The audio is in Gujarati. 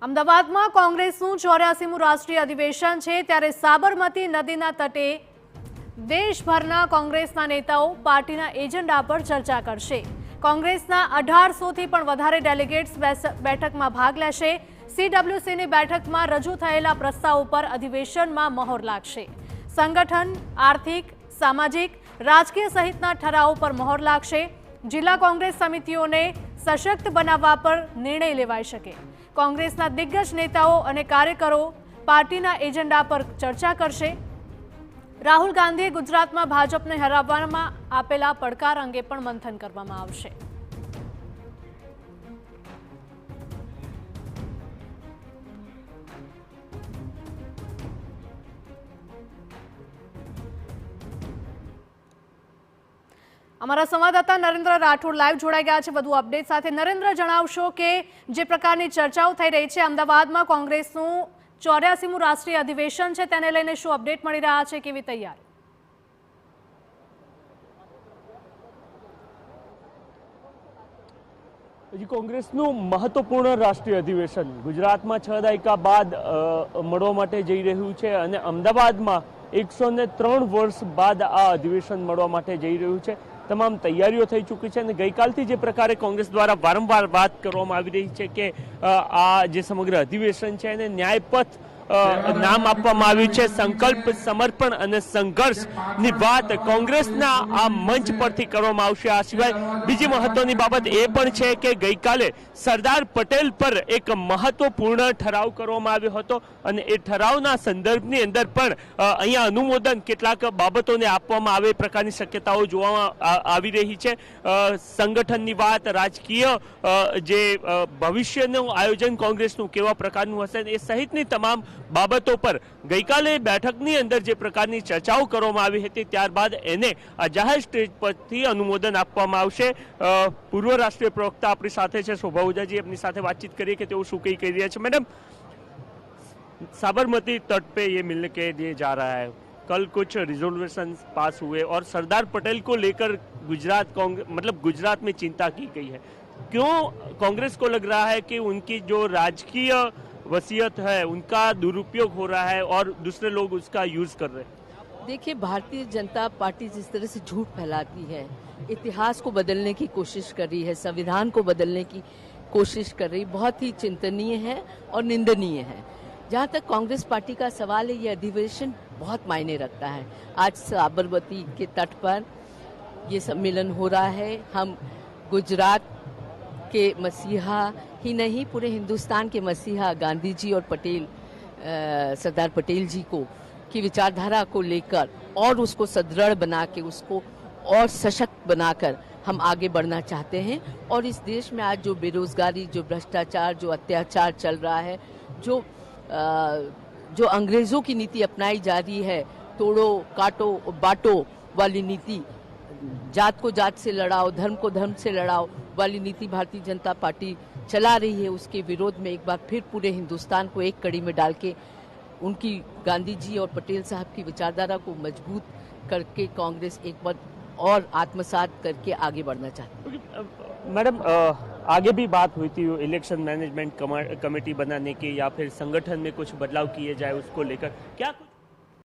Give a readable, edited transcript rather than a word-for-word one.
અમદાવાદમાં કોંગ્રેસનું 84મું રાષ્ટ્રીય અધિવેશન છે ત્યારે સાબરમતી નદીના તટે દેશભરના કોંગ્રેસના નેતાઓ પાર્ટીના એજન્ડા પર ચર્ચા કરશે। કોંગ્રેસના 1800થી પણ વધારે ડેલિગેટ્સ બેઠકમાં ભાગ લેશે। સીડબ્લ્યુસીની બેઠકમાં રજૂ થયેલા પ્રસ્તાવ ઉપર અધિવેશનમાં મહોર લાગશે। સંગઠન, આર્થિક, સામાજિક, રાજકીય સહિતના ઠરાવો પર મહોર લાગશે। જિલ્લા કોંગ્રેસ સમિતિઓને સશક્ત બનાવવા પર નિર્ણય લેવાઈ શકે। કોંગ્રેસના દિગ્ગજ નેતાઓ અને કાર્યકરો પાર્ટીના એજન્ડા પર ચર્ચા કરશે। રાહુલ ગાંધીએ ગુજરાતમાં ભાજપને હરાવવામાં આપેલા પડકાર અંગે પણ મંથન કરવામાં આવશે। અમારા સંવાદદાતા નરેન્દ્ર રાઠોડ લાઈવ જોડાઈ ગયા છે વધુ અપડેટ સાથે। નરેન્દ્ર, જણાવશો કે જે પ્રકારની ચર્ચાઓ થઈ રહી છે અમદાવાદમાં કોંગ્રેસનું 84મું રાષ્ટ્રીય અધિવેશન છે તેને લઈને શું અપડેટ મળી રહ્યા છે, કેવી તૈયારી? કોંગ્રેસનું મહત્વપૂર્ણ રાષ્ટ્રીય અધિવેશન ગુજરાતમાં 6 દાયકા બાદ મળવા માટે જઈ રહ્યું છે અને અમદાવાદમાં 103 વર્ષ બાદ આ અધિવેશન મળવા માટે જઈ રહ્યું છે। તમામ તૈયારીઓ થઈ ચૂકી છે અને ગઈકાલથી જે પ્રકારે કોંગ્રેસ દ્વારા વારંવાર વાત કરવામાં આવી રહી છે કે આ જે સમગ્ર અધિવેશન છે એને ન્યાયપથ નામ આપવામાં આવ્યું છે। સંકલ્પ, સમર્પણ અને સંઘર્ષની વાત કોંગ્રેસના આ મંચ પરથી કરવામાં આવશે। આ સિવાય બીજી મહત્વની બાબત એ પણ છે કે ગઈકાલે સરદાર પટેલ પર એક મહત્વપૂર્ણ ઠરાવ કરવામાં આવ્યો હતો અને એ ઠરાવના સંદર્ભની અંદર પણ અહીંયા અનુમોદન કેટલાક બાબતોને આપવામાં આવે એ પ્રકારની શક્યતાઓ જોવામાં આવી રહી છે। સંગઠનની વાત, રાજકીય જે ભવિષ્યનું આયોજન કોંગ્રેસનું કેવા પ્રકારનું હશે એ સહિતની તમામ બાબતો પર ગઈકાલે બેઠકની અંદર જે પ્રકારની ચર્ચાઓ કરવામાં આવી હતી ત્યારબાદ એને આ જાહેર સ્ટેજ પરથી અનુમોદન આપવામાં આવશે। પૂર્વ રાષ્ટ્રીય પ્રવક્તા આપણી સાથે છે શોભા ઓઝાજી, अपनी साथ बातचीत करिए कि तो शू कही रही है। मैडम, साबरमती तट पे ये मिलने के लिए जा रहा है, कल कुछ रिजोल्यूशन पास हुए और सरदार पटेल को लेकर गुजरात में चिंता की गई है। क्यों कांग्रेस को लग रहा है कि उनकी जो राजकीय वसीयत है उनका दुरुपयोग हो रहा है और दूसरे लोग उसका यूज कर रहे हैं? देखिए, भारतीय जनता पार्टी जिस तरह से झूठ फैलाती है, इतिहास को बदलने की कोशिश कर रही है, संविधान को बदलने की कोशिश कर रही, बहुत ही चिंतनीय है और निंदनीय है। जहाँ तक कांग्रेस पार्टी का सवाल है, ये अधिवेशन बहुत मायने रखता है। आज साबरमती के तट पर ये सम्मेलन हो रहा है। हम गुजरात के मसीहा ही नहीं, पूरे हिंदुस्तान के मसीहा गांधी जी और सरदार पटेल जी को की विचारधारा को लेकर और उसको सुदृढ़ बना के उसको और सशक्त बनाकर हम आगे बढ़ना चाहते हैं। और इस देश में आज जो बेरोजगारी, जो भ्रष्टाचार, जो अत्याचार चल रहा है, जो अंग्रेजों की नीति अपनाई जा रही है, तोड़ो काटो बांटो वाली नीति, जात को जात से लड़ाओ, धर्म को धर्म से लड़ाओ वाली नीति भारतीय जनता पार्टी चला रही है, उसके विरोध में एक बार फिर पूरे हिंदुस्तान को एक कड़ी में डाल के उनकी गांधी जी और पटेल साहब की विचारधारा को मजबूत करके कांग्रेस एक बार और आत्मसात करके आगे बढ़ना चाहती है। मैडम, आगे भी बात हुई थी इलेक्शन मैनेजमेंट कमेटी बनाने की या फिर संगठन में कुछ बदलाव किए जाए उसको लेकर, क्या